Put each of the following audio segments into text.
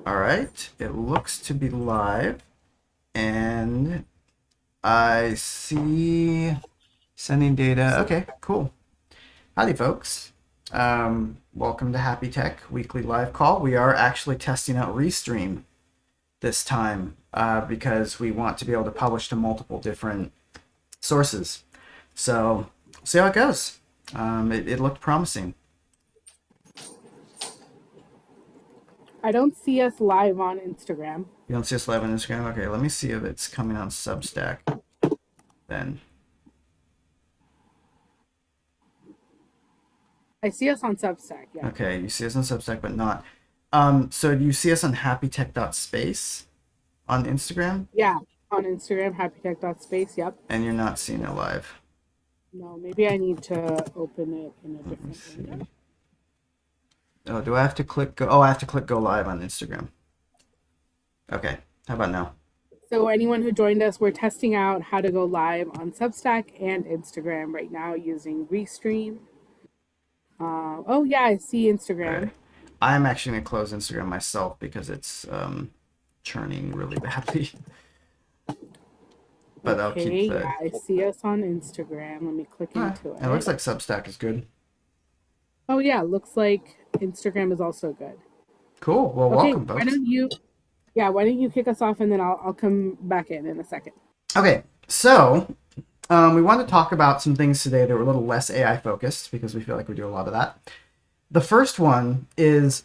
All right, it looks to be live, and I see sending data. Okay, cool. Howdy, folks. Welcome to Happy Tech weekly live call. We are actually testing out Restream this time because we want to be able to publish to multiple different sources. So, see how it goes. It looked promising. I don't see us live on Instagram. You don't see us live on Instagram? Okay, let me see if it's coming on Substack then. I see us on Substack, yeah. Okay, you see us on Substack, but not. So do you see us on happytech.space on Instagram? Yeah, on Instagram, happytech.space, yep. And you're not seeing it live. No, maybe I need to open it in a Let me different see. window. Oh, do I have to click go? Oh, I have to click go live on Instagram. Okay, how about now? So, anyone who joined us, we're testing out how to go live on Substack and Instagram right now using Restream. Oh, yeah, I see Okay. Instagram. I'm actually gonna close Instagram myself because it's churning really badly. But I'll keep Okay, the. yeah, I see us on Instagram. Let me click Ah, into it looks it. like Substack is good. Oh, yeah, looks like Instagram is also good. Cool. Well, Okay, welcome, why folks. don't you, yeah, why don't you kick us off and then I'll come back in a second. Okay, so we want to talk about some things today that are a little less AI focused because we feel like we do a lot of that. The first one is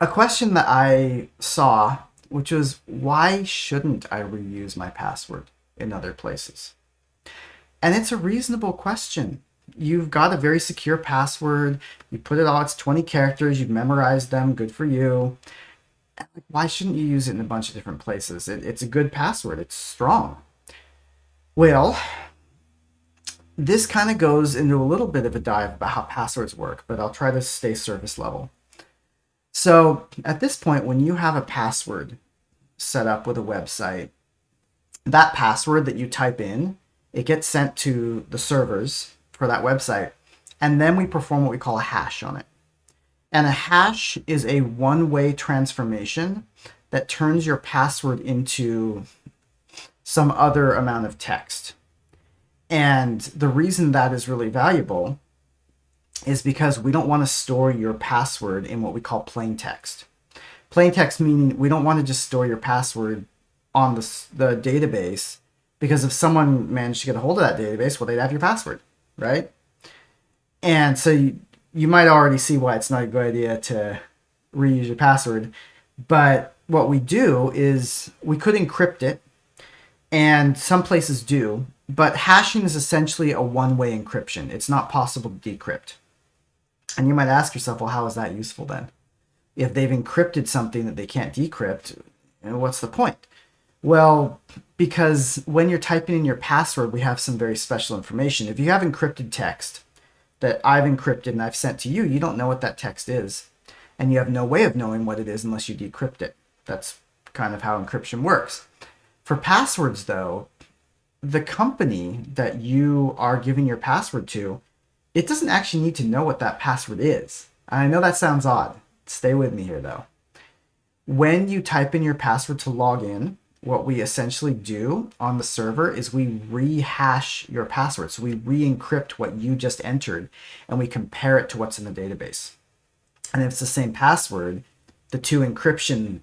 a question that I saw, which was why shouldn't I reuse my password in other places? And it's a reasonable question. You've got a very secure password. You put it all, it's 20 characters, you've memorized them, good for you. Why shouldn't you use it in a bunch of different places? It's a good password, it's strong. Well, this kind of goes into a little bit of a dive about how passwords work, but I'll try to stay surface level. So at this point, when you have a password set up with a website, that password that you type in, it gets sent to the servers for that website, and then we perform what we call a hash on it. And a hash is a one-way transformation that turns your password into some other amount of text. And the reason that is really valuable is because we don't want to store your password in what we call plain text. Plain text meaning we don't want to just store your password on the database, because if someone managed to get a hold of that database, well, they'd have your password, right? And so you might already see why it's not a good idea to reuse your password. But what we do is we could encrypt it, and some places do, but hashing is essentially a one-way encryption. It's not possible to decrypt. And you might ask yourself, well, how is that useful then? If they've encrypted something that they can't decrypt, what's the point? Well, because when you're typing in your password, we have some very special information. If you have encrypted text that I've encrypted and I've sent to you, you don't know what that text is. And you have no way of knowing what it is unless you decrypt it. That's kind of how encryption works. For passwords, though, the company that you are giving your password to, it doesn't actually need to know what that password is. I know that sounds odd. Stay with me here, though. When you type in your password to log in, what we essentially do on the server is we rehash your password. So we re-encrypt what you just entered and we compare it to what's in the database. And if it's the same password, the two encryption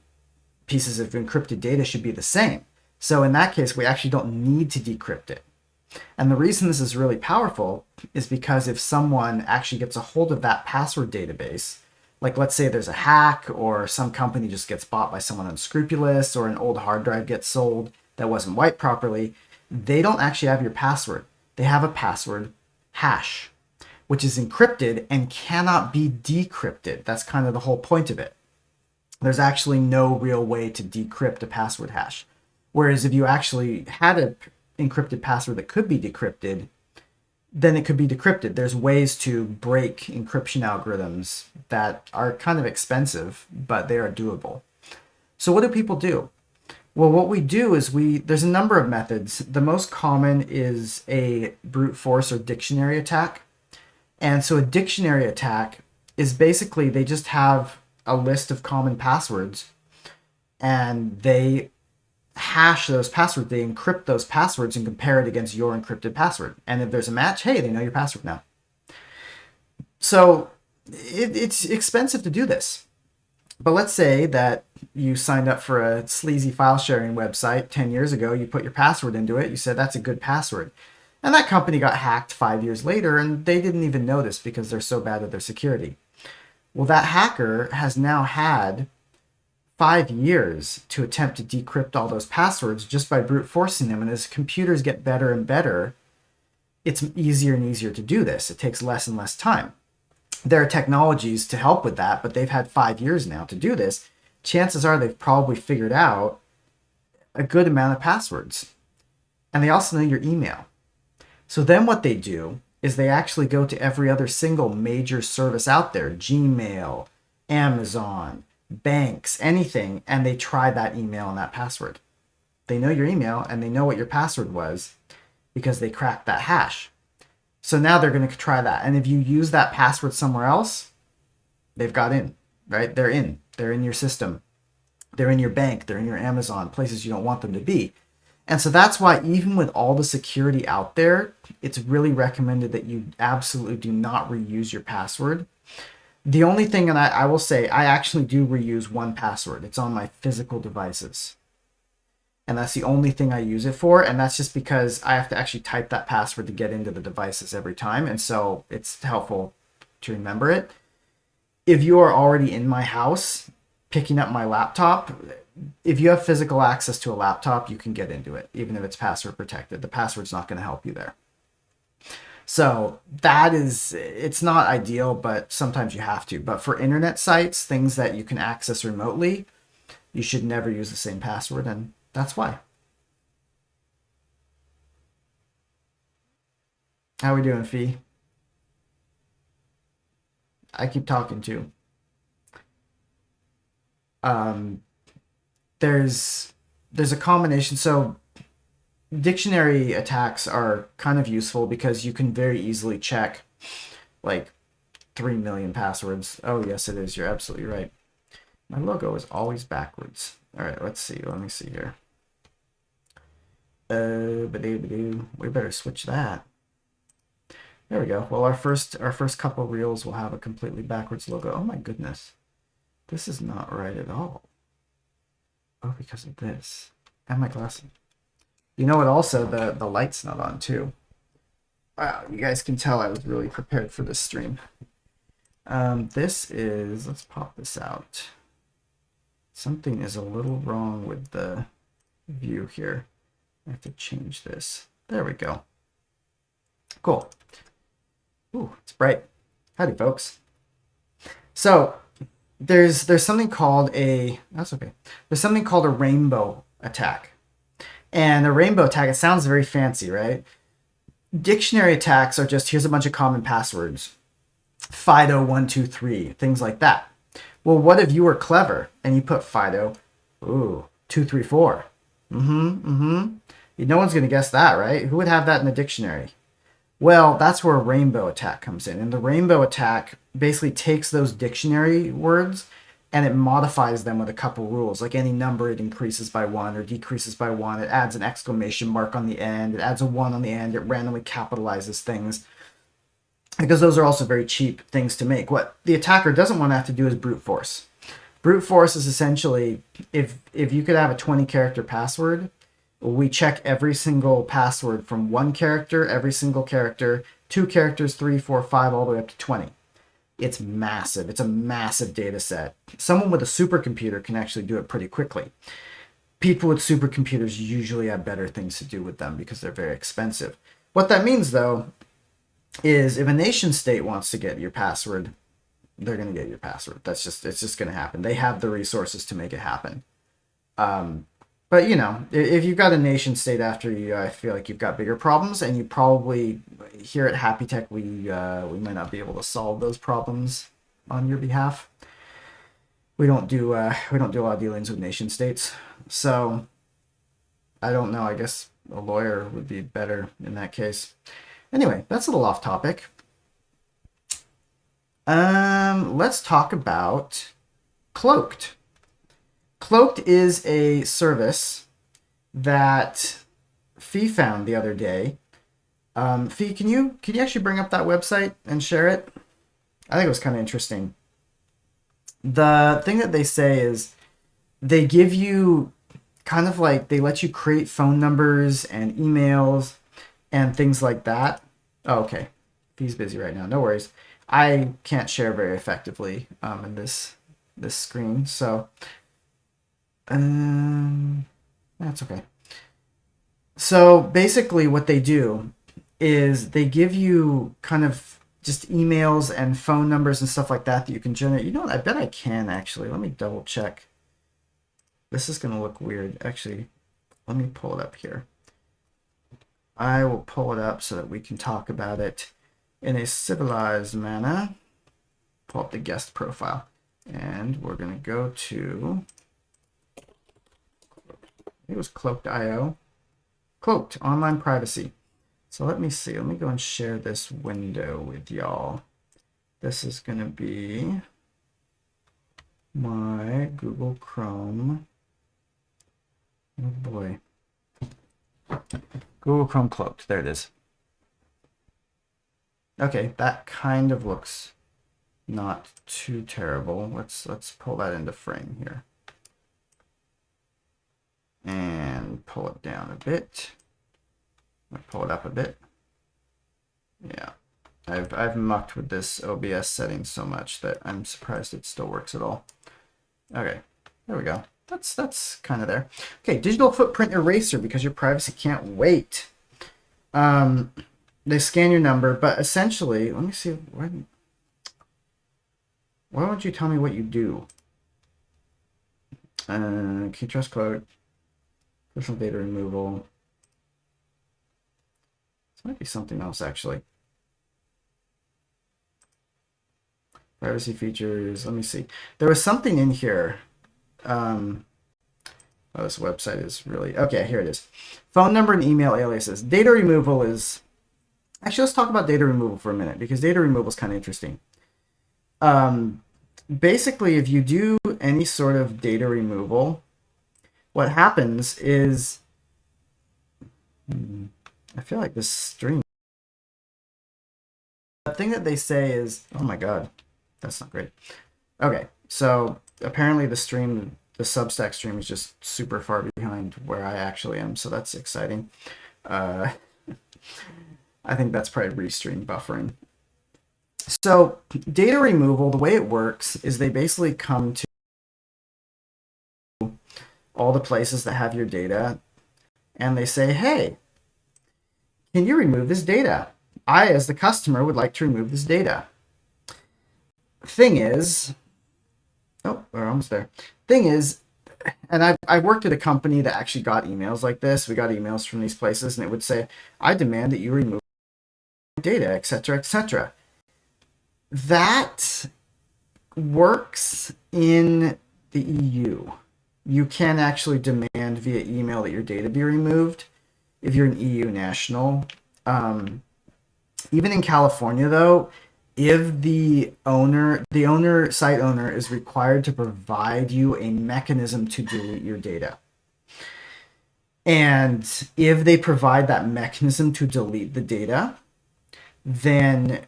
pieces of encrypted data should be the same. So in that case, we actually don't need to decrypt it. And the reason this is really powerful is because if someone actually gets a hold of that password database, like let's say there's a hack or some company just gets bought by someone unscrupulous or an old hard drive gets sold that wasn't wiped properly, they don't actually have your password. They have a password hash, which is encrypted and cannot be decrypted. That's kind of the whole point of it. There's actually no real way to decrypt a password hash. Whereas if you actually had an encrypted password that could be decrypted, then it could be decrypted. There's ways to break encryption algorithms that are kind of expensive, but they are doable. So what do people do? Well, what we do is there's a number of methods. The most common is a brute force or dictionary attack. And so a dictionary attack is basically they just have a list of common passwords and they hash those passwords. They encrypt those passwords and compare it against your encrypted password. And if there's a match, hey, they know your password now. So it's expensive to do this. But let's say that you signed up for a sleazy file sharing website 10 years ago. You put your password into it. You said that's a good password. And that company got hacked 5 years later, and they didn't even notice because they're so bad at their security. Well, that hacker has now had 5 years to attempt to decrypt all those passwords just by brute forcing them. And as computers get better and better, it's easier and easier to do this. It takes less and less time. There are technologies to help with that, but they've had 5 years now to do this. Chances are they've probably figured out a good amount of passwords. And they also know your email. So then what they do is they actually go to every other single major service out there, Gmail, Amazon, banks, anything, and they try that email and that password. They know your email and they know what your password was because they cracked that hash. So now they're going to try that. And if you use that password somewhere else, they've got in, right? They're in. They're in your system. They're in your bank. They're in your Amazon, places you don't want them to be. And so that's why even with all the security out there, it's really recommended that you absolutely do not reuse your password. The only thing, and I will say, I actually do reuse one password. It's on my physical devices. And that's the only thing I use it for. And that's just because I have to actually type that password to get into the devices every time. And so it's helpful to remember it. If you are already in my house picking up my laptop, if you have physical access to a laptop, you can get into it, even if it's password protected. The password's not going to help you there. So it's not ideal, but sometimes you have to. But for internet sites, things that you can access remotely, you should never use the same password, and that's why. How we doing, Fi? I keep talking too. Um, there's a combination. So dictionary attacks are kind of useful because you can very easily check like 3 million passwords. Oh, yes, it is. You're absolutely right. My logo is always backwards. All right, let's see. Let me see here. We better switch that. There we go. Well, our first couple reels will have a completely backwards logo. Oh my goodness. This is not right at all. Oh, because of this. And my glasses. You know what, also, the light's not on, too. Wow, you guys can tell I was really prepared for this stream. This is... Let's pop this out. Something is a little wrong with the view here. I have to change this. There we go. Cool. Ooh, it's bright. Howdy, folks. So, there's something called a... That's okay. There's something called a rainbow attack. And a rainbow attack, it sounds very fancy, right? Dictionary attacks are just, here's a bunch of common passwords. Fido123, things like that. Well, what if you were clever and you put Fido, 234? No one's going to guess that, right? Who would have that in the dictionary? Well, that's where a rainbow attack comes in. And the rainbow attack basically takes those dictionary words and it modifies them with a couple rules. Like any number, it increases by 1 or decreases by 1. It adds an exclamation mark on the end. It adds a 1 on the end. It randomly capitalizes things. Because those are also very cheap things to make. What the attacker doesn't want to have to do is brute force. Brute force is essentially, if you could have a 20-character password, we check every single password from 1 character, every single character, 2 characters, 3, 4, 5, all the way up to 20. It's massive. It's a massive data set. Someone with a supercomputer can actually do it pretty quickly. People with supercomputers usually have better things to do with them because they're very expensive. What that means, though, is if a nation state wants to get your password, they're going to get your password. It's just going to happen. They have the resources to make it happen. But, if you've got a nation state after you, I feel like you've got bigger problems, and you probably, here at HappyTec, we might not be able to solve those problems on your behalf. We don't do a lot of dealings with nation states. So, I don't know. I guess a lawyer would be better in that case. Anyway, that's a little off topic. Let's talk about Cloaked. Cloaked is a service that Fi found the other day. Fi, can you actually bring up that website and share it? I think it was kind of interesting. The thing that they say is they give you kind of like they let you create phone numbers and emails and things like that. Oh, okay. He's busy right now. No worries. I can't share very effectively in this screen, so um, that's okay. So basically, what they do is they give you kind of just emails and phone numbers and stuff like that that you can generate. You know what? I bet I can actually. Let me double check. This is going to look weird. Actually, let me pull it up here. I will pull it up so that we can talk about it in a civilized manner. Pull up the guest profile. And we're going to go to, it was Cloaked.io. Cloaked, online privacy. So let me see. Let me go and share this window with y'all. This is going to be my Google Chrome. Oh boy. Google Chrome Cloaked. There it is. Okay, that kind of looks not too terrible. Let's pull that into frame here. And pull it down a bit. Pull it up a bit. Yeah. I've mucked with this OBS setting so much that I'm surprised it still works at all. Okay, there we go. That's kind of there. Okay, digital footprint eraser because your privacy can't wait. They scan your number, but essentially, let me see. Why don't you tell me what you do? Key trust code, personal data removal. This might be something else actually. Privacy features. Let me see. There was something in here. Oh, this website is really okay. Here it is. Phone number and email aliases. Data removal is actually, let's talk about data removal for a minute because data removal is kind of interesting. Basically, if you do any sort of data removal, what happens is I feel like this stream. The thing that they say is, oh my god, that's not great. Okay, so apparently the Substack stream is just super far behind where I actually am, so that's exciting. I think that's probably restream buffering. So data removal, the way it works is they basically come to all the places that have your data and they say, hey, can you remove this data? I, as the customer, would like to remove this data. Thing is, oh, we're almost there. Thing is, and I worked at a company that actually got emails like this. We got emails from these places, and it would say, I demand that you remove data, etc., etc. That works in the EU. You can actually demand via email that your data be removed if you're an EU national. Even in California, though, if the site owner is required to provide you a mechanism to delete your data. And if they provide that mechanism to delete the data, then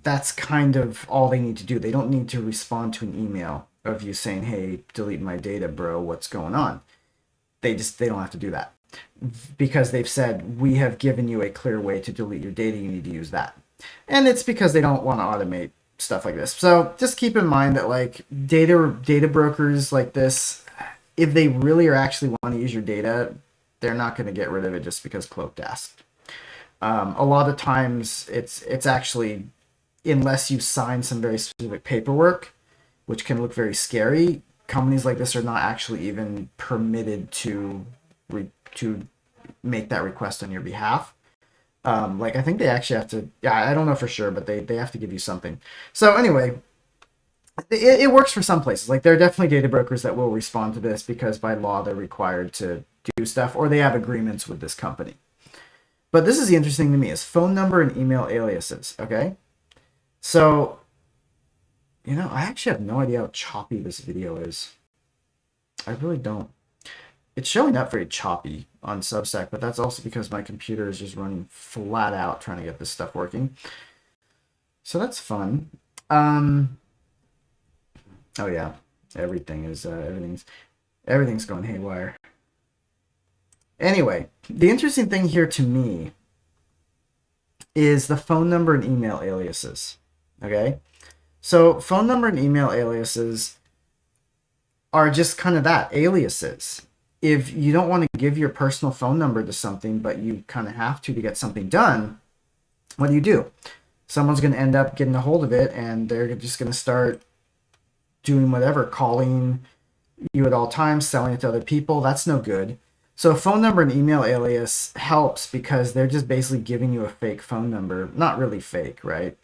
that's kind of all they need to do. They don't need to respond to an email of you saying, hey, delete my data, bro, what's going on? They don't have to do that because they've said, we have given you a clear way to delete your data. You need to use that. And it's because they don't want to automate stuff like this. So just keep in mind that like data brokers like this, if they really are actually want to use your data, they're not going to get rid of it just because Cloaked asked. A lot of times it's actually, unless you sign some very specific paperwork, which can look very scary, companies like this are not actually even permitted to make that request on your behalf. Like I think they actually have to. Yeah, I don't know for sure, but they have to give you something. So anyway, it works for some places. Like there are definitely data brokers that will respond to this because by law they're required to do stuff, or they have agreements with this company. But this is the interesting thing to me is phone number and email aliases. Okay, so I actually have no idea how choppy this video is. I really don't. It's showing up very choppy on Substack, but that's also because my computer is just running flat out trying to get this stuff working. So that's fun. Um, oh yeah, everything's going haywire. Anyway, the interesting thing here to me is the phone number and email aliases. Okay, so phone number and email aliases are just kind of that, aliases. If you don't want to give your personal phone number to something, but you kind of have to get something done, what do? Someone's going to end up getting a hold of it, and they're just going to start doing whatever, calling you at all times, selling it to other people. That's no good. So a phone number and email alias helps because they're just basically giving you a fake phone number. Not really fake, right?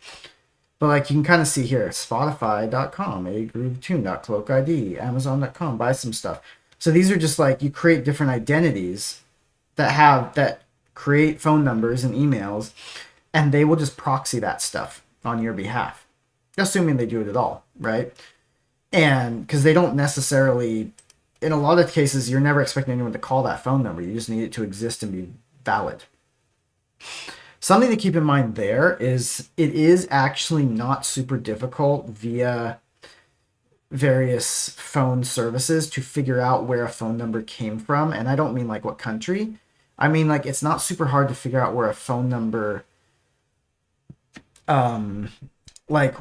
But like you can kind of see here, Spotify.com, AgrooveTune.cloak ID, Amazon.com, buy some stuff. So these are just like you create different identities that create phone numbers and emails, and they will just proxy that stuff on your behalf, assuming they do it at all, right? And because they don't necessarily, in a lot of cases, you're never expecting anyone to call that phone number. You just need it to exist and be valid. Something to keep in mind there is it is actually not super difficult via various phone services to figure out where a phone number came from. And I don't mean like what country. I mean like it's not super hard to figure out where a phone number, like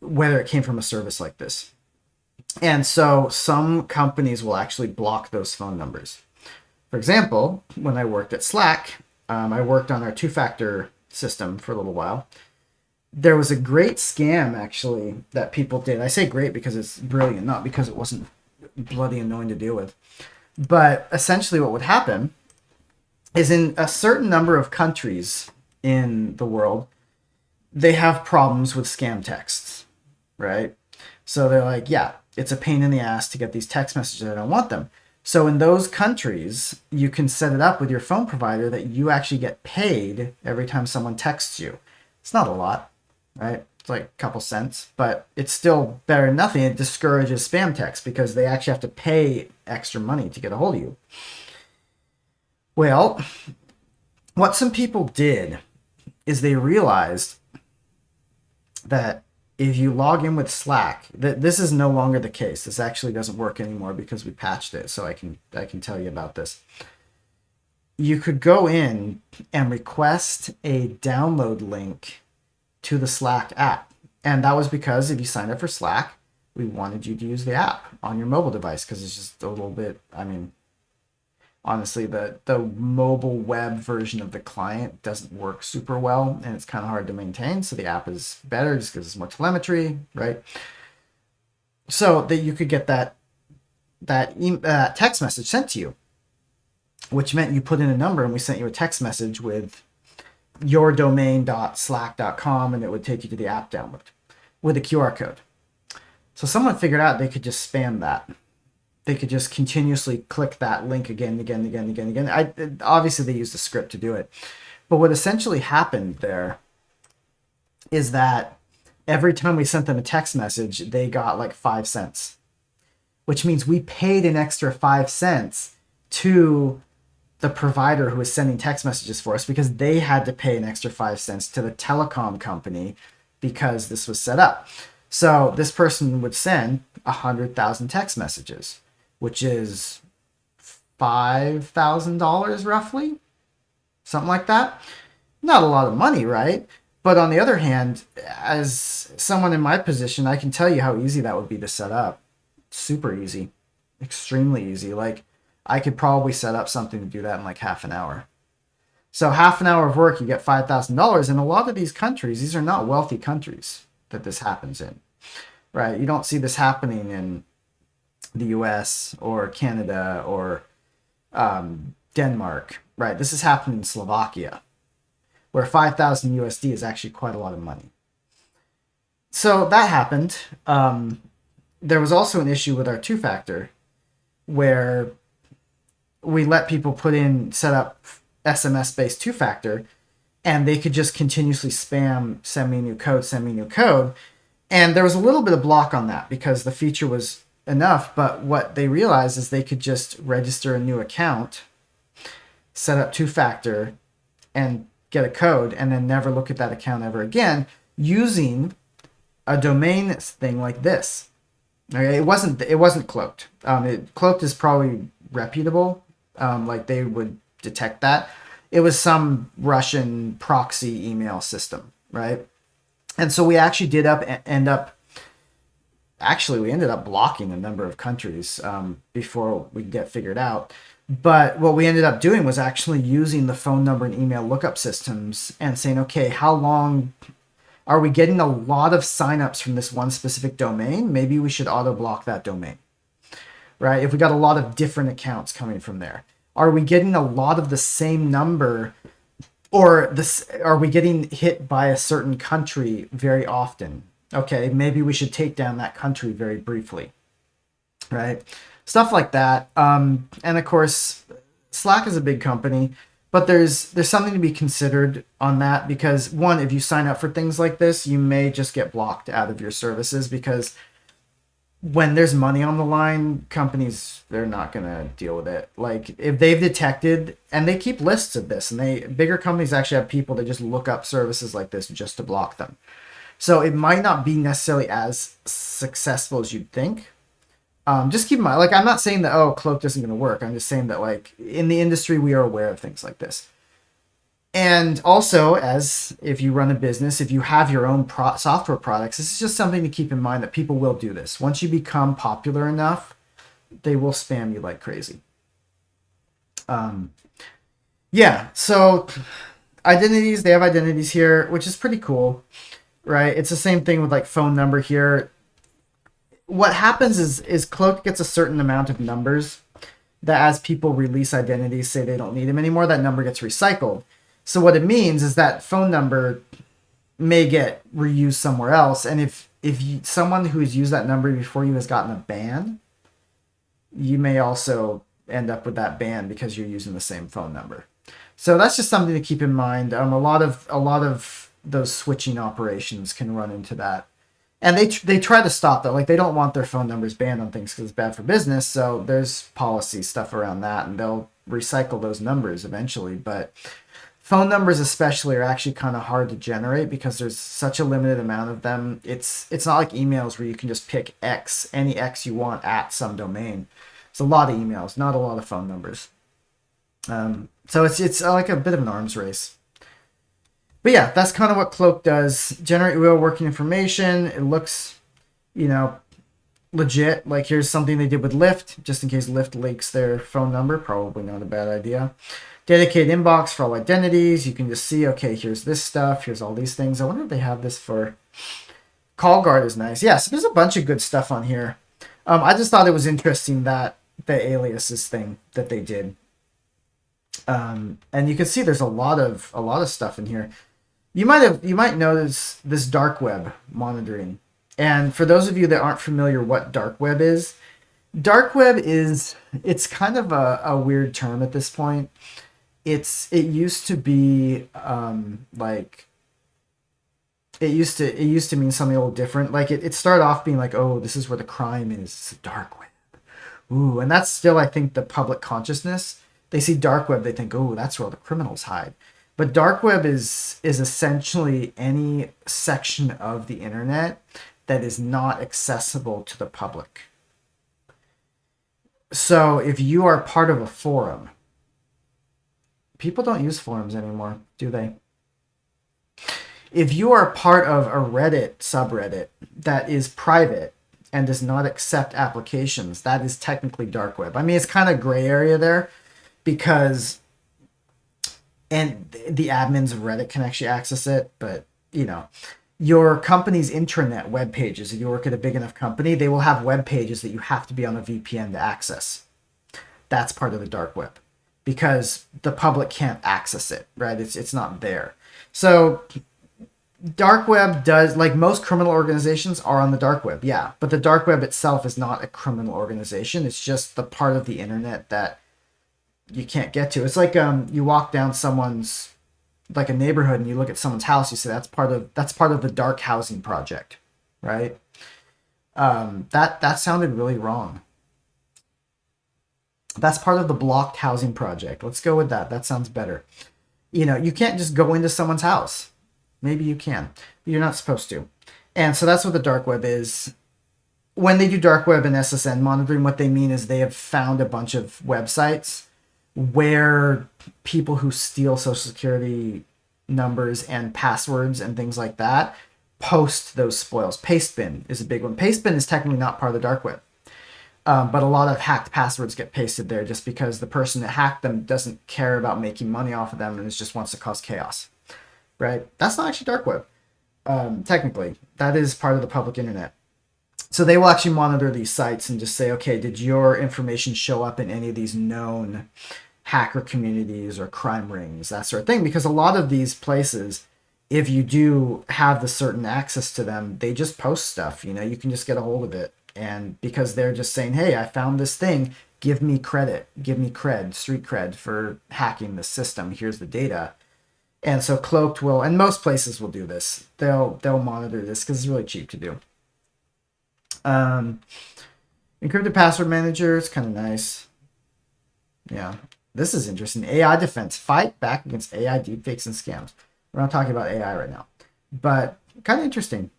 whether it came from a service like this. And so some companies will actually block those phone numbers. For example, when I worked at Slack, I worked on our two-factor system for a little while. There was a great scam actually that people did. I say great because it's brilliant, not because it wasn't bloody annoying to deal with. But essentially what would happen is in a certain number of countries in the world, they have problems with scam texts, right? So they're like, yeah, it's a pain in the ass to get these text messages. I don't want them. So in those countries, you can set it up with your phone provider that you actually get paid every time someone texts you. It's not a lot, right? It's like a couple cents, but it's still better than nothing. It discourages spam texts because they actually have to pay extra money to get a hold of you. Well, what some people did is they realized that if you log in with Slack, this is no longer the case. This actually doesn't work anymore because we patched it. So I can tell you about this. You could go in and request a download link to the Slack app. And that was because if you signed up for Slack, we wanted you to use the app on your mobile device because it's just a little bit, I mean, honestly, the mobile web version of the client doesn't work super well, and it's kind of hard to maintain. So the app is better just because it's more telemetry, right? So that you could get that text message sent to you, which meant you put in a number, and we sent you a text message with your domain.slack.com, and it would take you to the app download with a QR code. So someone figured out they could just spam that. They could just continuously click that link again. Obviously, they used a script to do it. But what essentially happened there is that every time we sent them a text message, they got like 5 cents, which means we paid an extra 5 cents to the provider who was sending text messages for us because they had to pay an extra 5 cents to the telecom company because this was set up. So this person would send 100,000 text messages, which is $5,000 roughly, something like that. Not a lot of money, right? But on the other hand, as someone in my position, I can tell you how easy that would be to set up. Super easy, extremely easy. Like I could probably set up something to do that in like half an hour. So half an hour of work, you get $5,000. And a lot of these countries, these are not wealthy countries that this happens in, right? You don't see this happening in the US or Canada or Denmark, right? This is happening in Slovakia, where 5,000 USD is actually quite a lot of money. So that happened. There was also an issue with our two-factor where we let people set up SMS-based two-factor, and they could just continuously spam, send me new code. And there was a little bit of block on that because the feature was enough, but what they realized is they could just register a new account, set up two-factor, and get a code, and then never look at that account ever again using a domain thing like this. Okay, it wasn't cloaked. Cloaked is probably reputable. Like they would detect that. It was some Russian proxy email system, right? And so we actually we ended up blocking a number of countries before we get figured out. But what we ended up doing was actually using the phone number and email lookup systems and saying, okay, how long are we getting a lot of signups from this one specific domain? Maybe we should auto block that domain, right? If we got a lot of different accounts coming from there, are we getting a lot of the same number, or are we getting hit by a certain country very often? Okay, maybe we should take down that country very briefly, right? Stuff like that. And of course, Slack is a big company, but there's something to be considered on that, because one, if you sign up for things like this, you may just get blocked out of your services, because when there's money on the line, companies, they're not going to deal with it. Like if they've detected, and they keep lists of this, and bigger companies actually have people that just look up services like this just to block them. So it might not be necessarily as successful as you'd think. Just keep in mind, like I'm not saying that, oh, Cloak isn't going to work. I'm just saying that like in the industry, we are aware of things like this. And also, as if you run a business, if you have your own software products, this is just something to keep in mind, that people will do this. Once you become popular enough, they will spam you like crazy. Yeah, so identities, they have identities here, which is pretty cool, right? It's the same thing with like phone number here. What happens is Cloak gets a certain amount of numbers that as people release identities, say they don't need them anymore, that number gets recycled. So what it means is that phone number may get reused somewhere else. And if someone who's used that number before you has gotten a ban, you may also end up with that ban because you're using the same phone number. So that's just something to keep in mind. A lot of those switching operations can run into that. And they try to stop that. Like they don't want their phone numbers banned on things because it's bad for business. So there's policy stuff around that, and they'll recycle those numbers eventually. But phone numbers especially are actually kind of hard to generate because there's such a limited amount of them. It's not like emails where you can just pick any X you want at some domain. It's a lot of emails, not a lot of phone numbers. So it's like a bit of an arms race. But yeah, that's kind of what Cloak does. Generate real working information. It looks, legit. Like here's something they did with Lyft, just in case Lyft leaks their phone number. Probably not a bad idea. Dedicated inbox for all identities. You can just see, okay, here's this stuff. Here's all these things. I wonder if they have this for... Call guard is nice. Yeah, so there's a bunch of good stuff on here. I just thought it was interesting that the aliases thing that they did. And you can see there's a lot of stuff in here. You might notice this dark web monitoring. And for those of you that aren't familiar what dark web is it's kind of a weird term at this point. It used to be it used to mean something a little different. Like it started off being like, oh, this is where the crime is. It's the dark web. Ooh, and that's still, I think, the public consciousness. They see dark web, they think, oh, that's where all the criminals hide. But dark web is essentially any section of the internet that is not accessible to the public. So if you are part of a forum, people don't use forums anymore, do they? If you are part of a Reddit subreddit that is private and does not accept applications, that is technically dark web. I mean, it's kind of gray area there because... and the admins of Reddit can actually access it, but, your company's intranet web pages, if you work at a big enough company, they will have web pages that you have to be on a VPN to access. That's part of the dark web because the public can't access it, right? It's not there. So dark web does, like most criminal organizations are on the dark web, yeah, but the dark web itself is not a criminal organization. It's just the part of the internet that you can't get to. It's like you walk down someone's, like a neighborhood, and you look at someone's house, you say that's part of the dark housing project, right? That sounded really wrong. That's part of the blocked housing project. Let's go with that. That sounds better. You can't just go into someone's house. Maybe you can, but you're not supposed to. And so that's what the dark web is. When they do dark web and SSN monitoring, what they mean is they have found a bunch of websites where people who steal social security numbers and passwords and things like that post those spoils. Pastebin is a big one. Pastebin is technically not part of the dark web. But a lot of hacked passwords get pasted there just because the person that hacked them doesn't care about making money off of them and just wants to cause chaos, right? That's not actually dark web. Technically, that is part of the public internet. So they will actually monitor these sites and just say, okay, did your information show up in any of these known hacker communities or crime rings, that sort of thing? Because a lot of these places, if you do have the certain access to them, they just post stuff. You can just get a hold of it. And because they're just saying, hey, I found this thing, give me credit, give me cred, street cred for hacking the system. Here's the data. And so Cloaked will, and most places will do this. They'll monitor this because it's really cheap to do. Encrypted password manager is kind of nice. Yeah, this is interesting. AI defense, fight back against AI deepfakes and scams. We're not talking about AI right now, but kind of interesting,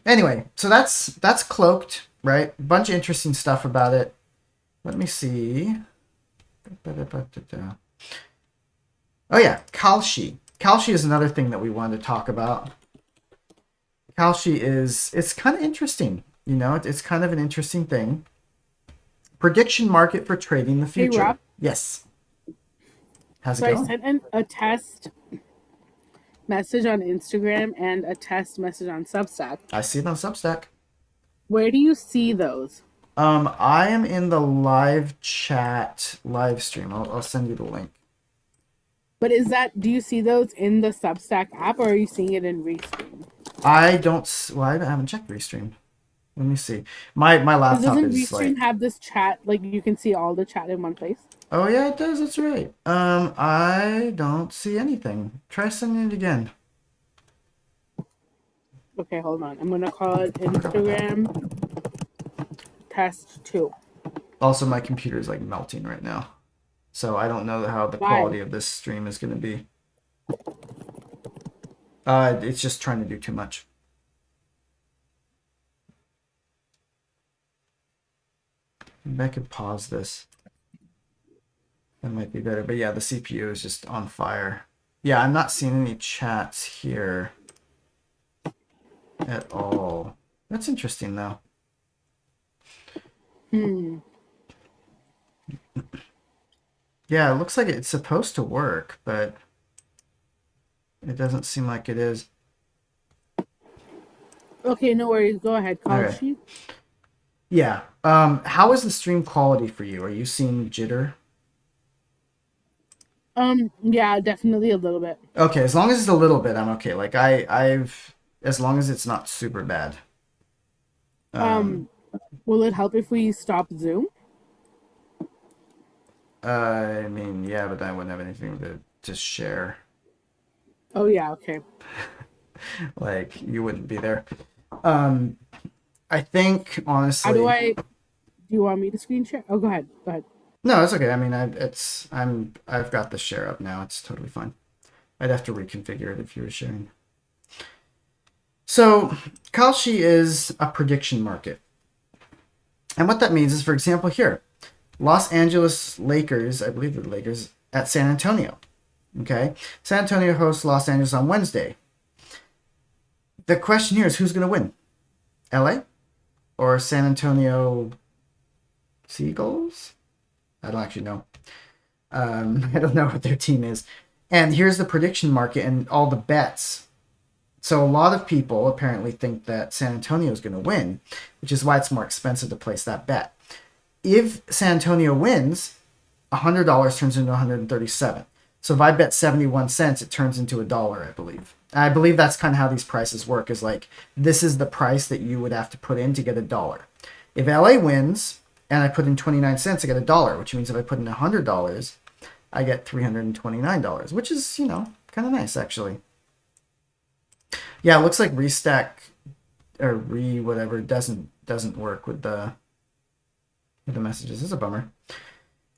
Anyway, so that's Cloaked, right? A bunch of interesting stuff about it. Let me see. Oh yeah, Kalshi. Kalshi is another thing that we wanted to talk about. Kalshi it's kind of interesting. It's kind of an interesting thing. Prediction market for trading the future. Hey, Rob. Yes. How's it So I going? sent in a test message on Instagram and a test message on Substack. I see it on Substack. Where do you see those? I am in the live chat live stream. I'll send you the link. But do you see those in the Substack app or are you seeing it in Restream? I haven't checked Restream. Let me see. My laptop Doesn't is Restream have this chat, like you can see all the chat in one place? Oh yeah, it does. That's right. I don't see anything. Try sending it again. Okay, hold on. I'm gonna call it Instagram test 2. Also, my computer is like melting right now, so I don't know how the Why? quality of this stream is going to be. It's just trying to do too much. Maybe I could pause this. That might be better. But yeah, the CPU is just on fire. Yeah, I'm not seeing any chats here at all. That's interesting, though. Yeah, it looks like it's supposed to work, but it doesn't seem like it is. Okay, no worries. Go ahead. Call Okay. sheet. Yeah. How is the stream quality for you? Are you seeing jitter? Yeah, definitely a little bit. Okay, as long as it's a little bit, I'm okay. Like as long as it's not super bad. Will it help if we stop Zoom? I mean, yeah, but then I wouldn't have anything to share. Oh yeah, okay. Like you wouldn't be there. I think honestly. How do you want me to screen share? Oh, go ahead. Go ahead. No, it's okay. I mean, I've got the share up now. It's totally fine. I'd have to reconfigure it if you were sharing. So, Kalshi is a prediction market. And what that means is, for example, here, Los Angeles Lakers, I believe the Lakers, at San Antonio. Okay? San Antonio hosts Los Angeles on Wednesday. The question here is who's going to win? LA? Or San Antonio Seagulls? I don't actually know. I don't know what their team is. And here's the prediction market and all the bets. So a lot of people apparently think that San Antonio is going to win, which is why it's more expensive to place that bet. If San Antonio wins, $100 turns into 137. So if I bet 71 cents, it turns into $1, I believe. I believe that's kind of how these prices work, is like, this is the price that you would have to put in to get $1. If LA wins and I put in 29 cents, I get $1, which means if I put in $100, I get $329, which is, kind of nice, actually. Yeah, it looks like Restack or re whatever doesn't work with the messages. It's a bummer.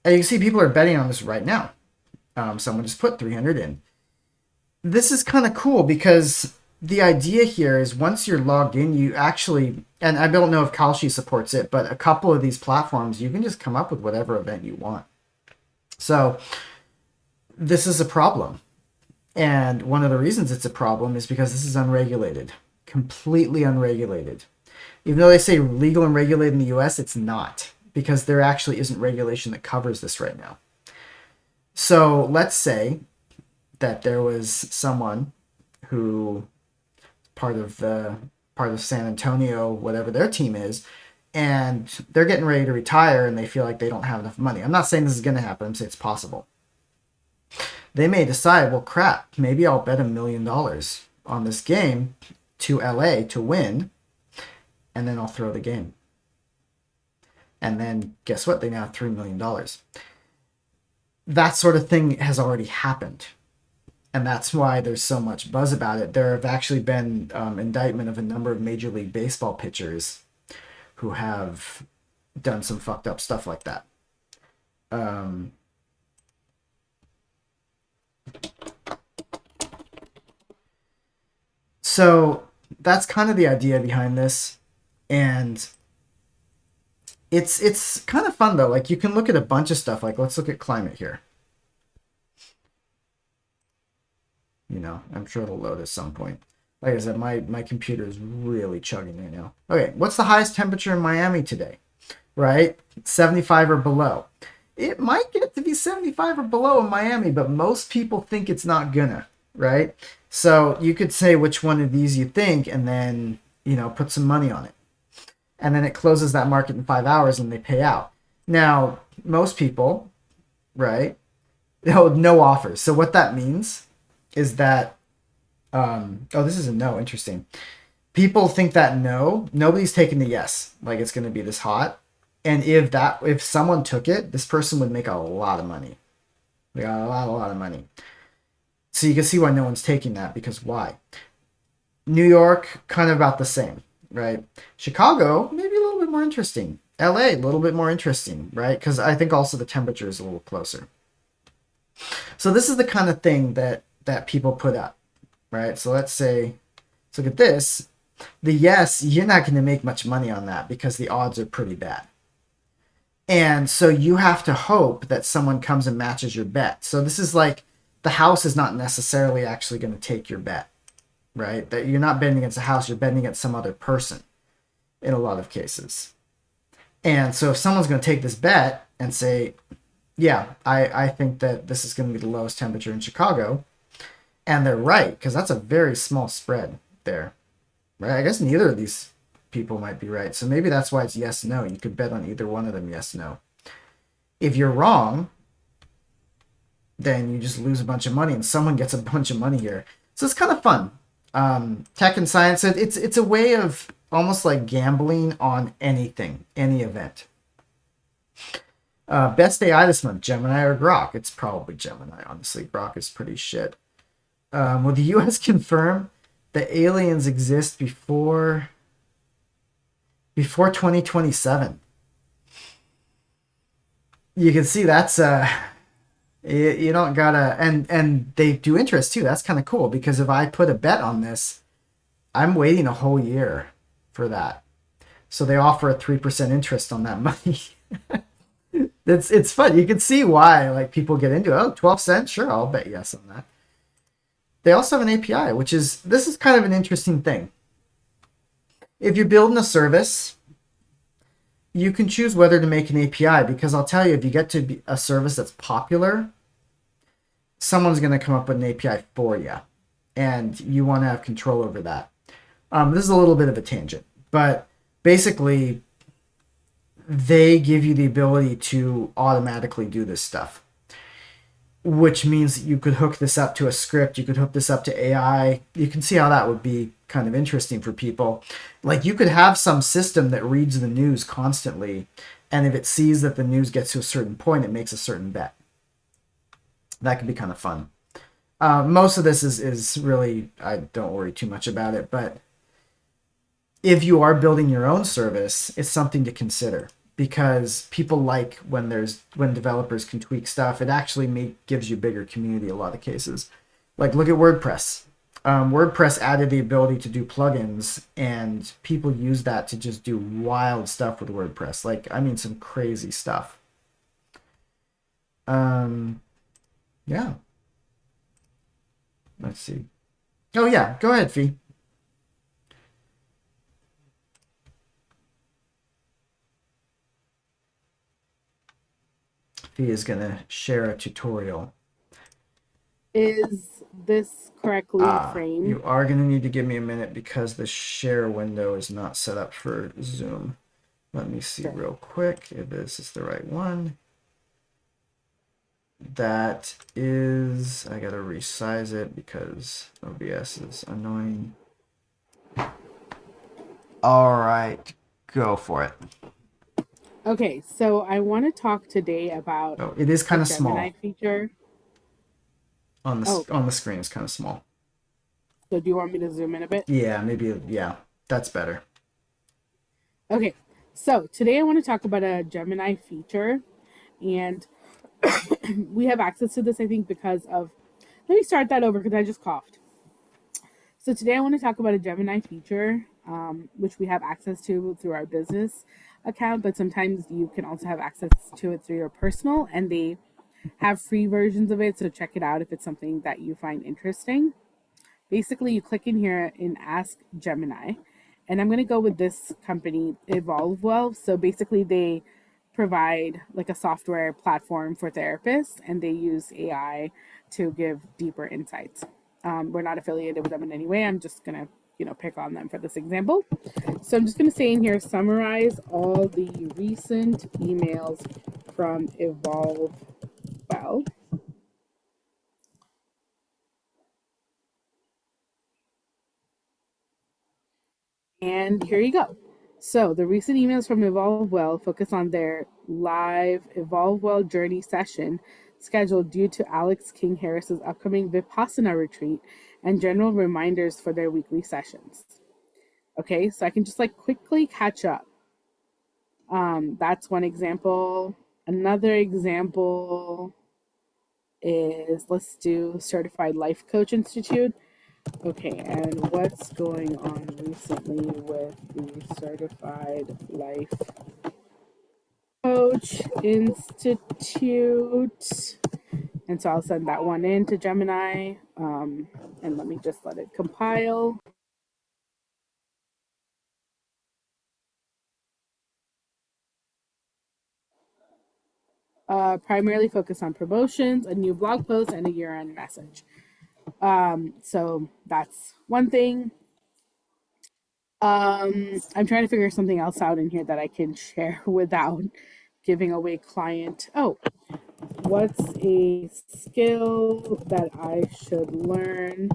And you can see people are betting on this right now. Someone just put 300 in. This is kind of cool because the idea here is once you're logged in, you actually, and I don't know if Kalshi supports it, but a couple of these platforms, you can just come up with whatever event you want. So this is a problem. And one of the reasons it's a problem is because this is unregulated, completely unregulated. Even though they say legal and regulated in the US, it's not, because there actually isn't regulation that covers this right now. So let's say that there was someone who part of San Antonio, whatever their team is, and they're getting ready to retire and they feel like they don't have enough money. I'm not saying this is going to happen. I'm saying it's possible. They may decide, well, crap, maybe I'll bet $1 million on this game to LA to win, and then I'll throw the game. And then guess what? They now have $3 million. That sort of thing has already happened. And that's why there's so much buzz about it. There have actually been indictment of a number of Major League Baseball pitchers who have done some fucked up stuff like that. So that's kind of the idea behind this. And it's kind of fun though. Like you can look at a bunch of stuff. Like let's look at climate here. You know, I'm sure it'll load at some point. Like I said, my computer is really chugging right now. Okay, what's the highest temperature in Miami today? Right? 75 or below. It might get to be 75 or below in Miami, but most people think it's not gonna, right? So you could say which one of these you think and then, you know, put some money on it. And then it closes that market in 5 hours and they pay out. Now, most people, right? No offers. So what that means is that oh, this is a no. Interesting. People think that no, nobody's taking the yes. Like it's going to be this hot, and if someone took it, this person would make a lot of money. They got a lot of money. So you can see why no one's taking that, because why? New York, kind of about the same, right? Chicago, maybe a little bit more interesting. LA, a little bit more interesting, right? Because I think also the temperature is a little closer. So this is the kind of thing that people put up, right? So let's look at this. The yes, you're not going to make much money on that because the odds are pretty bad. And so you have to hope that someone comes and matches your bet. So this is like the house is not necessarily actually going to take your bet, right? That you're not betting against a house, you're betting against some other person in a lot of cases. And so if someone's going to take this bet and say, yeah, I think that this is going to be the lowest temperature in Chicago, and they're right, because that's a very small spread there, right? I guess neither of these people might be right. So maybe that's why it's yes, no. You could bet on either one of them, yes, no. If you're wrong, then you just lose a bunch of money, and someone gets a bunch of money here. So it's kind of fun. Tech and science, it's a way of almost like gambling on anything, any event. Best AI this month, Gemini or Grok? It's probably Gemini, honestly. Grok is pretty shit. Will the U.S. confirm that aliens exist before 2027? You can see that's you don't gotta, and they do interest too. That's kind of cool, because if I put a bet on this, I'm waiting a whole year for that. So they offer a 3% interest on that money. It's fun. You can see why like people get into it. Oh, 12 cents, sure, I'll bet yes on that. They also have an API, this is kind of an interesting thing. If you're building a service, you can choose whether to make an API, because I'll tell you, if you get to be a service that's popular, someone's going to come up with an API for you, and you want to have control over that. This is a little bit of a tangent, but basically, they give you the ability to automatically do this stuff, which means you could hook this up to a script. You could hook this up to AI. You can see how that would be kind of interesting for people. Like you could have some system that reads the news constantly, and if it sees that the news gets to a certain point, it makes a certain bet. That could be kind of fun. Most of this is really, I don't worry too much about it, but if you are building your own service, it's something to consider because people like when developers can tweak stuff. It actually gives you bigger community in a lot of cases. Like look at WordPress. WordPress added the ability to do plugins, and people use that to just do wild stuff with WordPress. Like I mean, some crazy stuff. Um, yeah. Let's see. Oh yeah, go ahead, Fee. Fee is gonna share a tutorial. Is this correctly framed? You are going to need to give me a minute because the share window is not set up for Zoom. Let me see Sure. real quick if this is the right one. That is, I got to resize it because OBS is annoying. All right, go for it. Okay, so I want to talk today about Oh, it is a kind of Gemini small feature. on Oh, the screen. It's kind of small. so do you want me to zoom in a bit? Yeah, maybe. Yeah, that's better. Okay, so today I want to talk about a Gemini feature, and we have access to this, I think, because of. Let me start that over because I just coughed. So today I want to talk about a Gemini feature, which we have access to through our business account, but sometimes you can also have access to it through your personal, and they have free versions of it. So check it out if it's something that you find interesting. Basically, you click in here and ask Gemini, and I'm going to go with this company, Evolve. So basically, they provide like a software platform for therapists, and they use AI to give deeper insights. We're not affiliated with them in any way. I'm just gonna, pick on them for this example. So I'm just gonna say in here, summarize all the recent emails from Evolve Well. And here you go. So the recent emails from Evolve Well focus on their live Evolve Well journey session scheduled due to Alex King Harris's upcoming Vipassana retreat and general reminders for their weekly sessions. Okay, so I can just like quickly catch up. That's one example. Another example is let's do Certified Life Coach Institute. Okay, and what's going on recently with the Certified Life Coach Institute? And so I'll send that one in to Gemini. And let me just let it compile. Primarily focus on promotions, a new blog post, and a year-end message. So that's one thing. I'm trying to figure something else out in here that I can share without giving away client. Oh, what's a skill that I should learn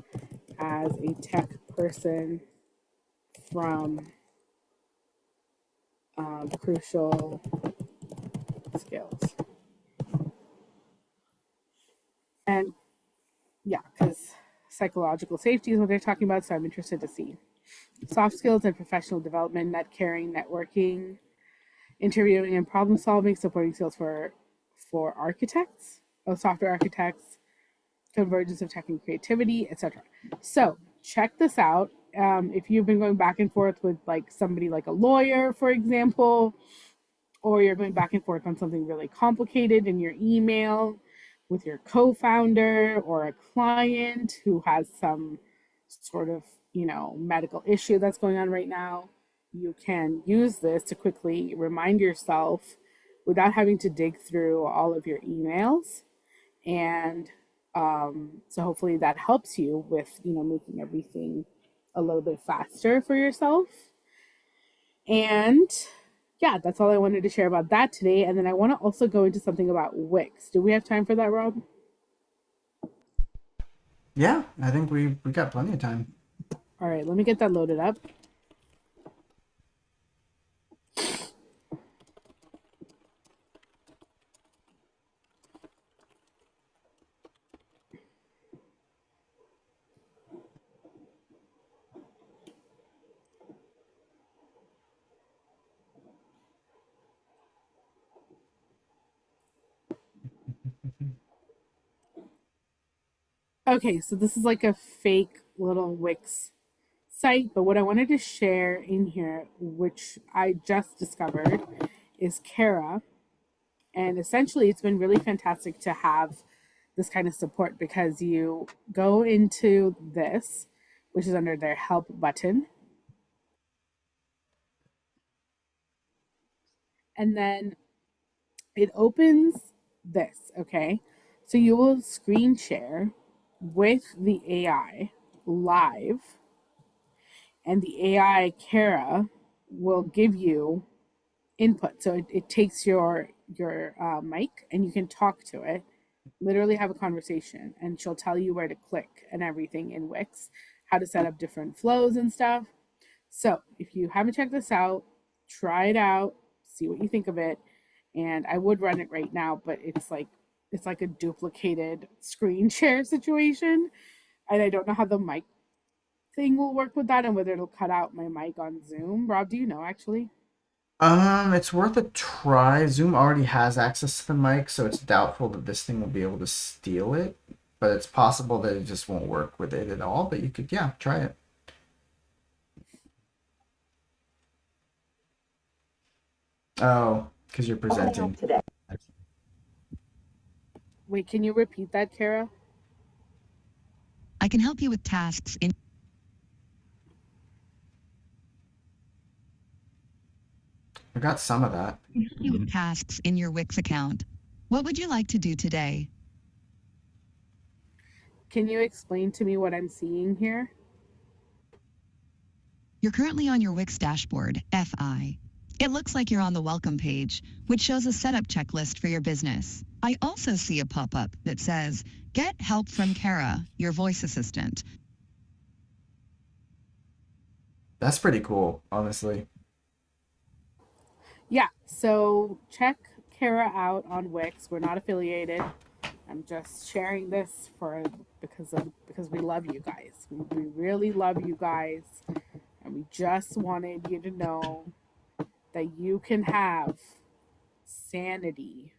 as a tech person from crucial skills? And yeah, because psychological safety is what they're talking about, so I'm interested to see. Soft skills and professional development, net caring, networking, interviewing and problem solving, supporting skills for architects, software architects, convergence of tech and creativity, etc. So check this out. If you've been going back and forth with like somebody like a lawyer, for example, or you're going back and forth on something really complicated in your email with your co-founder or a client who has some sort of, medical issue that's going on right now, you can use this to quickly remind yourself without having to dig through all of your emails. And so hopefully that helps you with, making everything a little bit faster for yourself. And yeah, that's all I wanted to share about that today. And then I want to also go into something about Wix. Do we have time for that, Rob? Yeah, I think we got plenty of time. All right, let me get that loaded up. Okay, so this is like a fake little Wix site, but what I wanted to share in here, which I just discovered, is Kara. And essentially, it's been really fantastic to have this kind of support because you go into this, which is under their help button, and then it opens this, okay? So you will screen share with the AI live, and the AI Kara will give you input. So it takes your mic and you can talk to it, literally have a conversation, and she'll tell you where to click and everything in Wix, how to set up different flows and stuff. So if you haven't checked this out, try it out, see what you think of it. And I would run it right now, but it's like a duplicated screen share situation. And I don't know how the mic thing will work with that and whether it'll cut out my mic on Zoom. Rob, do you know actually? It's worth a try. Zoom already has access to the mic, so it's doubtful that this thing will be able to steal it. But it's possible that it just won't work with it at all. But you could, yeah, try it. Oh, because you're presenting. Wait, can you repeat that, Kara? I can help you with tasks in I got some of that. your Wix account. What would you like to do today? Can you explain to me what I'm seeing here? You're currently on your Wix dashboard, FI. It looks like you're on the welcome page, which shows a setup checklist for your business. I also see a pop-up that says, "Get help from Kara, your voice assistant." That's pretty cool, honestly. Yeah, so check Kara out on Wix. We're not affiliated. I'm just sharing this for because we love you guys. We really love you guys, and we just wanted you to know that you can have sanity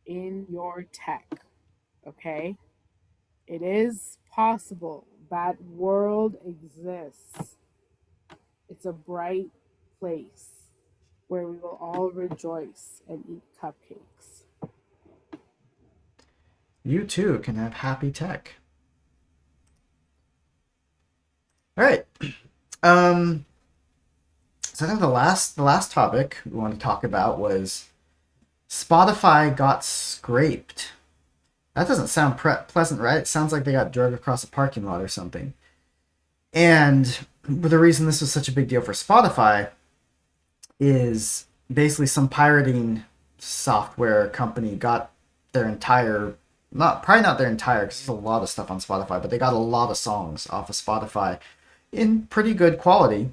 in your tech. Okay, it is possible. That world exists. It's a bright place where we will all rejoice and eat cupcakes. You too can have happy tech. All right. Um, so I think the last topic we want to talk about was Spotify got scraped. That doesn't sound pleasant, right? It sounds like they got dragged across a parking lot or something. And the reason this was such a big deal for Spotify is basically some pirating software company got their entire, not probably not their entire, because there's a lot of stuff on Spotify, but they got a lot of songs off of Spotify in pretty good quality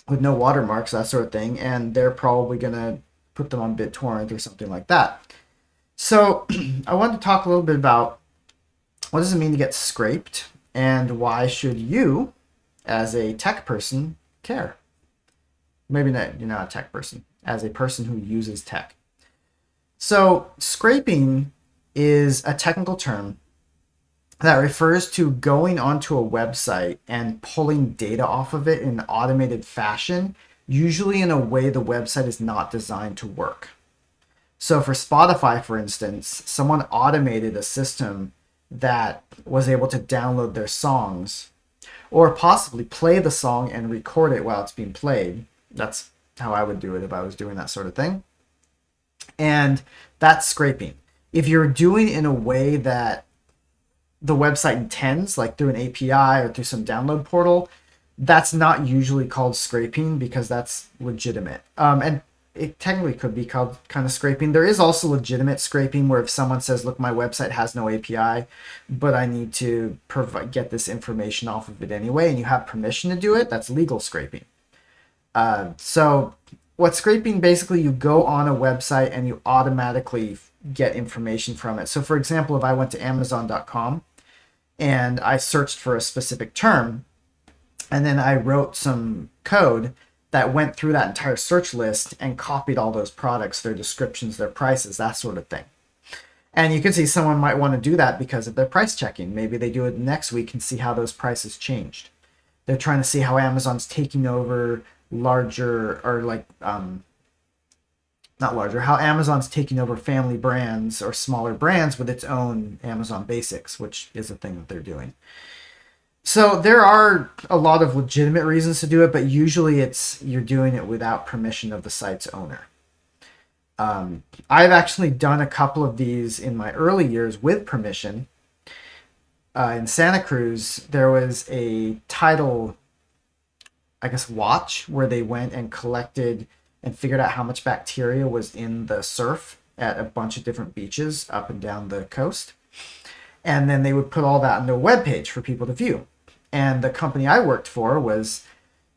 with no watermarks, that sort of thing, and they're probably gonna put them on BitTorrent or something like that. So I wanted to talk a little bit about what does it mean to get scraped and why should you, as a tech person, care? Maybe not, you're not a tech person, as a person who uses tech. So scraping is a technical term that refers to going onto a website and pulling data off of it in an automated fashion, usually in a way the website is not designed to work. So for Spotify, for instance, someone automated a system that was able to download their songs or possibly play the song and record it while it's being played. That's how I would do it if I was doing that sort of thing. And that's scraping. If you're doing it in a way that the website intends, like through an API or through some download portal, that's not usually called scraping because that's legitimate. And it technically could be called kind of scraping. There is also legitimate scraping where if someone says, look, my website has no API, but I need to get this information off of it anyway, and you have permission to do it, that's legal scraping. So what scraping, basically you go on a website and you automatically get information from it. So for example, if I went to Amazon.com and I searched for a specific term, and then I wrote some code that went through that entire search list and copied all those products, their descriptions, their prices, that sort of thing. And you can see someone might want to do that because of their price checking. Maybe they do it next week and see how those prices changed. They're trying to see how Amazon's taking over larger, or like not larger, how Amazon's taking over family brands or smaller brands with its own Amazon Basics, which is a thing that they're doing. So there are a lot of legitimate reasons to do it, but usually it's you're doing it without permission of the site's owner. I've actually done a couple of these in my early years with permission. In Santa Cruz, there was a tidal, I guess, watch where they went and collected and figured out how much bacteria was in the surf at a bunch of different beaches up and down the coast. And then they would put all that on their webpage for people to view. And the company I worked for was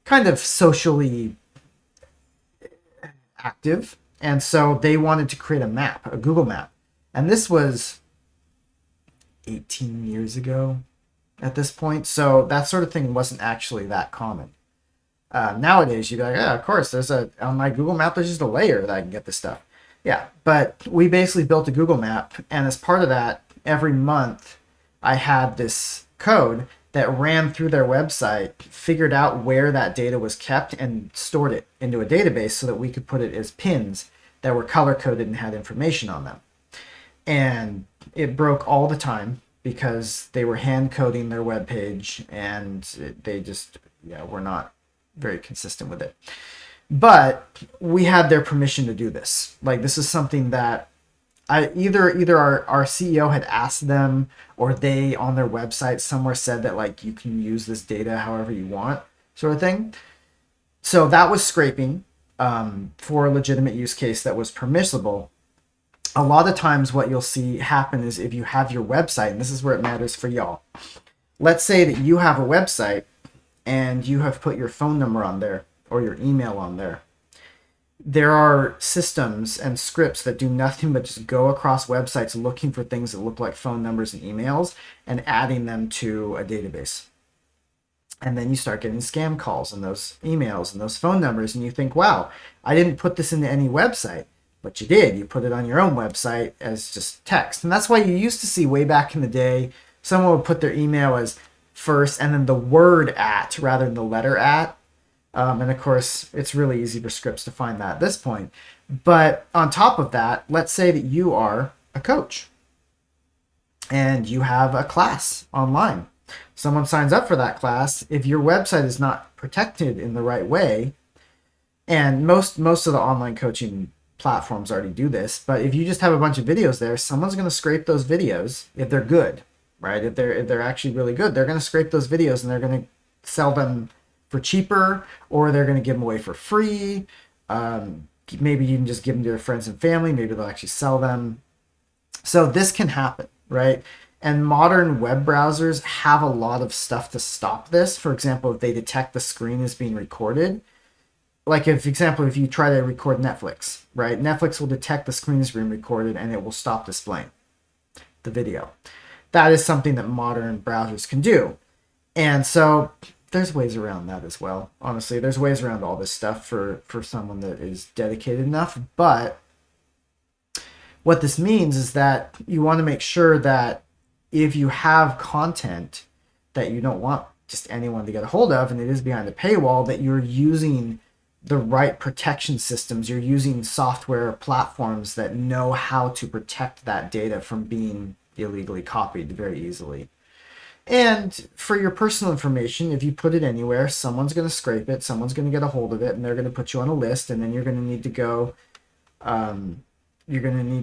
kind of socially active. And so they wanted to create a map, a Google map. And this was 18 years ago at this point. So that sort of thing wasn't actually that common. Nowadays, you'd be like, yeah, of course, on my Google map, there's just a layer that I can get this stuff. Yeah, but we basically built a Google map. And as part of that, every month I had this code that ran through their website, figured out where that data was kept, and stored it into a database so that we could put it as pins that were color coded and had information on them. And it broke all the time because they were hand coding their web page, and they just were not very consistent with it. But we had their permission to do this. Like, this is something that either our CEO had asked them, or they on their website somewhere said that, like, you can use this data however you want, sort of thing. So that was scraping for a legitimate use case that was permissible. A lot of times what you'll see happen is if you have your website, and this is where it matters for y'all. Let's say that you have a website and you have put your phone number on there or your email on there. There are systems and scripts that do nothing but just go across websites looking for things that look like phone numbers and emails and adding them to a database. And then you start getting scam calls and those emails and those phone numbers, and you think, wow, I didn't put this into any website. But you did. You put it on your own website as just text. And that's why you used to see way back in the day, someone would put their email as first and then the word at rather than the letter at. And of course, it's really easy for scripts to find that at this point. But on top of that, let's say that you are a coach and you have a class online. Someone signs up for that class. If your website is not protected in the right way, and most of the online coaching platforms already do this, but if you just have a bunch of videos there, someone's going to scrape those videos if they're good, right? If they're actually really good, they're going to scrape those videos and they're going to sell them for cheaper, or they're going to give them away for free. Maybe you can just give them to your friends and family. Maybe they'll actually sell them. So this can happen, right? And modern web browsers have a lot of stuff to stop this. For example, if they detect the screen is being recorded, like if you try to record Netflix, right? Netflix will detect the screen is being recorded and it will stop displaying the video. That is something that modern browsers can do. And so there's ways around that as well. Honestly, there's ways around all this stuff for someone that is dedicated enough. But what this means is that you want to make sure that if you have content that you don't want just anyone to get a hold of, and it is behind a paywall, that you're using the right protection systems. You're using software platforms that know how to protect that data from being illegally copied very easily. And for your personal information, if you put it anywhere, someone's going to scrape it, someone's going to get a hold of it, and they're going to put you on a list, and then you're going to need to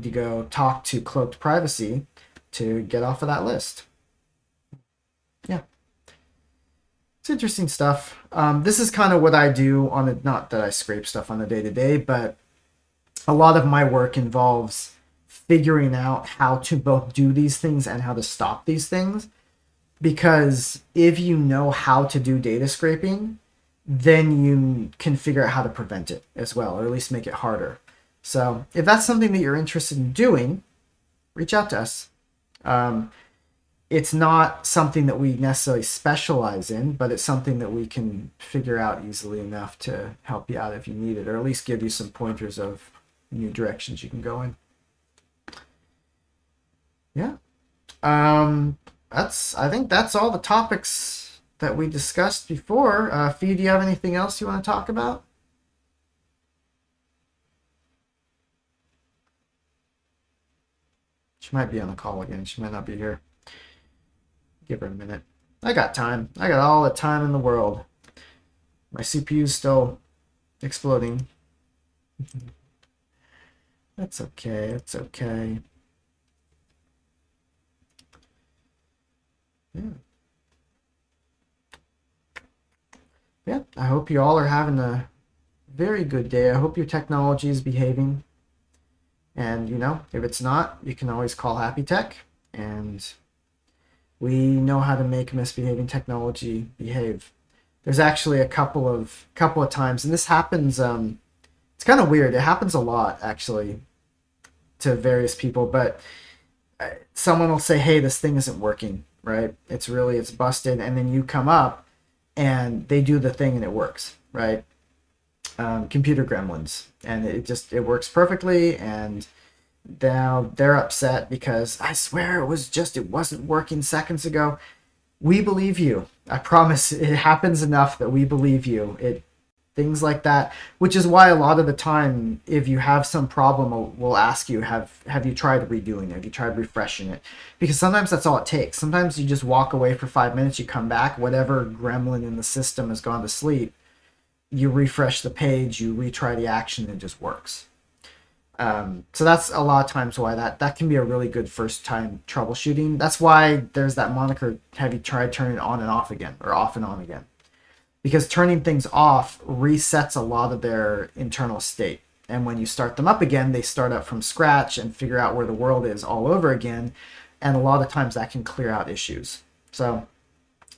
go talk to Cloaked Privacy to get off of that list. Yeah. It's interesting stuff. This is kind of what I do on it. Not that I scrape stuff on a day-to-day, but a lot of my work involves figuring out how to both do these things and how to stop these things. Because if you know how to do data scraping, then you can figure out how to prevent it as well, or at least make it harder. So if that's something that you're interested in doing, reach out to us. It's not something that we necessarily specialize in, but it's something that we can figure out easily enough to help you out if you need it, or at least give you some pointers of new directions you can go in. Yeah. I think that's all the topics that we discussed before. Fee, do you have anything else you want to talk about? She might be on the call again. She might not be here. Give her a minute. I got time. I got all the time in the world. My CPU's still exploding. That's okay. It's okay. Yeah. Yeah. I hope you all are having a very good day. I hope your technology is behaving. And, if it's not, you can always call HappyTec. And we know how to make misbehaving technology behave. There's actually a couple of times, and this happens. It's kind of weird. It happens a lot, actually, to various people. But someone will say, "Hey, this thing isn't working. Right? It's busted." And then you come up, and they do the thing, and it works. Right? Computer gremlins, and it works perfectly. And now they're upset because I swear it wasn't working seconds ago. We believe you. I promise it happens enough that we believe you. Things like that, which is why a lot of the time, if you have some problem, we'll ask you, have you tried redoing it? Have you tried refreshing it? Because sometimes that's all it takes. Sometimes you just walk away for 5 minutes, you come back, whatever gremlin in the system has gone to sleep, you refresh the page, you retry the action, and it just works. So that's a lot of times why that can be a really good first time troubleshooting. That's why there's that moniker, have you tried turning it on and off again, or off and on again? Because turning things off resets a lot of their internal state. And when you start them up again, they start up from scratch and figure out where the world is all over again. And a lot of times that can clear out issues. So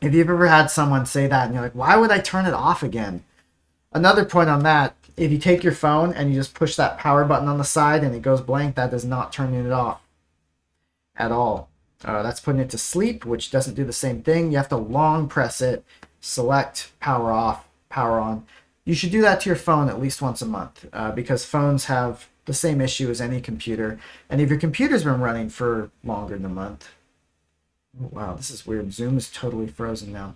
if you've ever had someone say that and you're like, why would I turn it off again? Another point on that, if you take your phone and you just push that power button on the side and it goes blank, that is not turning it off at all. That's putting it to sleep, which doesn't do the same thing. You have to long press it, select power off, power on. You should do that to your phone at least once a month because phones have the same issue as any computer. And if your computer's been running for longer than a month, oh, wow, this is weird. Zoom is totally frozen now.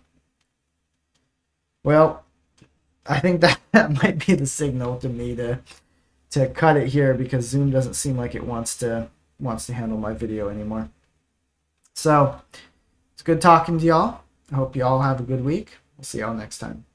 Well, I think that might be the signal to me to cut it here because Zoom doesn't seem like it wants to handle my video anymore. So it's good talking to y'all. I hope y'all have a good week. We'll see y'all next time.